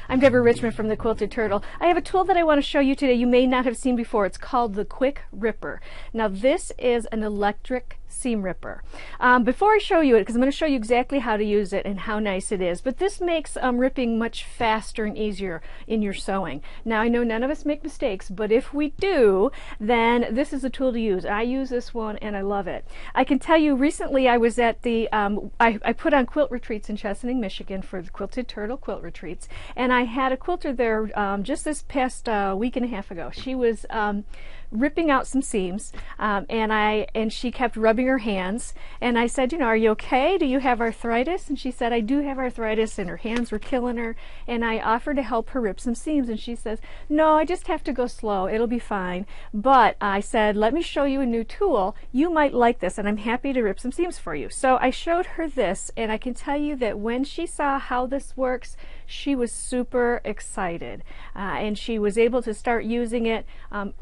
I'm Deborah Richmond from the Quilted Turtle. I have a tool that I want to show you today you may not have seen before. It's called the Quick Ripper. Now this is an electric seam ripper. Before I show you it, because I'm going to show you exactly how to use it and how nice it is, but this makes ripping much faster and easier in your sewing. Now I know none of us make mistakes, but if we do, then this is a tool to use. I use this one and I love it. I can tell you recently I was at the, I put on quilt retreats in Chesaning, Michigan for the Quilted Turtle quilt retreats, and I had a quilter there just this past week and a half ago. She was ripping out some seams, and she kept rubbing her hands, and I said, you know, are you okay? Do you have arthritis? And she said, I do have arthritis, and her hands were killing her, and I offered to help her rip some seams, and she says, no, I just have to go slow, it'll be fine. But I said, let me show you a new tool, you might like this, and I'm happy to rip some seams for you. So I showed her this, and I can tell you that when she saw how this works, she was super excited, and she was able to start using it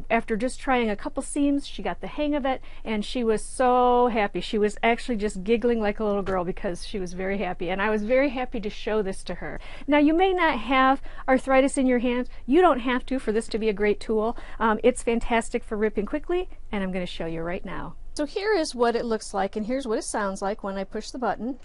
after just trying a couple seams. She got the hang of it, and she was so happy. She was actually just giggling like a little girl because she was very happy, and I was very happy to show this to her. Now you may not have arthritis in your hands. You don't have to for this to be a great tool. It's fantastic for ripping quickly, and I'm going to show you right now. So here is what it looks like, and here's what it sounds like when I push the button.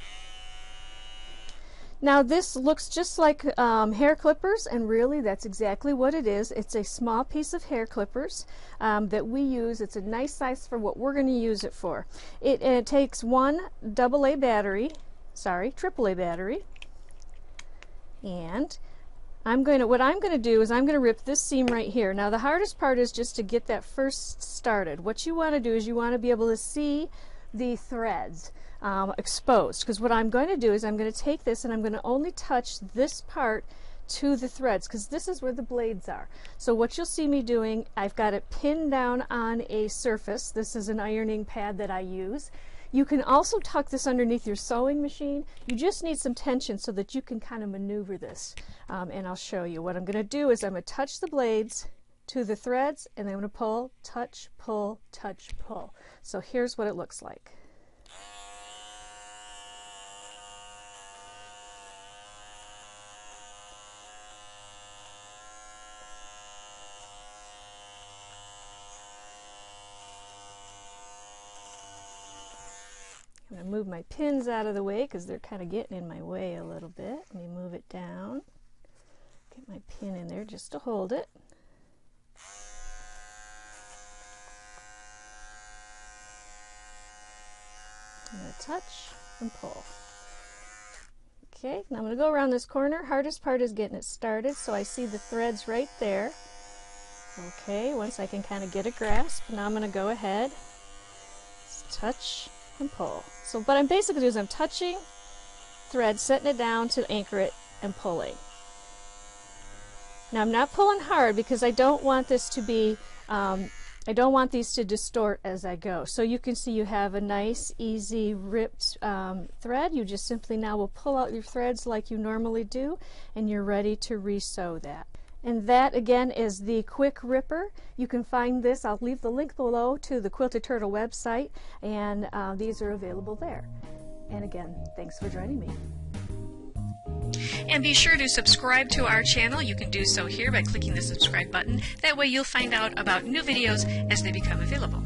Now this looks just like hair clippers, and really that's exactly what it is. It's a small piece of hair clippers that we use. It's a nice size for what we're going to use it for. It takes one AAA battery, AAA battery, and what I'm going to do is I'm going to rip this seam right here. Now the hardest part is just to get that first started. What you want to do is you want to be able to see the threads exposed, because what I'm going to do is I'm going to take this and I'm going to only touch this part to the threads, because this is where the blades are. So what you'll see me doing, I've got it pinned down on a surface. This is an ironing pad that I use. You can also tuck this underneath your sewing machine. You just need some tension so that you can kind of maneuver this, and I'll show you. What I'm going to do is I'm going to touch the blades to the threads, and then I'm going to pull, touch, pull, touch, pull. So here's what it looks like. I'm going to move my pins out of the way because they're kind of getting in my way a little bit. Let me move it down. Get my pin in there just to hold it. I'm going to touch and pull. Okay, now I'm going to go around this corner. Hardest part is getting it started, so I see the threads right there. Okay, once I can kind of get a grasp, now I'm going to go ahead, touch and pull. So what I'm basically doing is I'm touching thread, setting it down to anchor it, and pulling. Now I'm not pulling hard because I don't want this to be, I don't want these to distort as I go. So you can see you have a nice, easy, ripped thread. You just simply now will pull out your threads like you normally do, and you're ready to re-sew that. And that again is the Quick Ripper. You can find this, I'll leave the link below to the Quilted Turtle website, and these are available there. And again, thanks for joining me. And be sure to subscribe to our channel. You can do so here by clicking the subscribe button. That way you'll find out about new videos as they become available.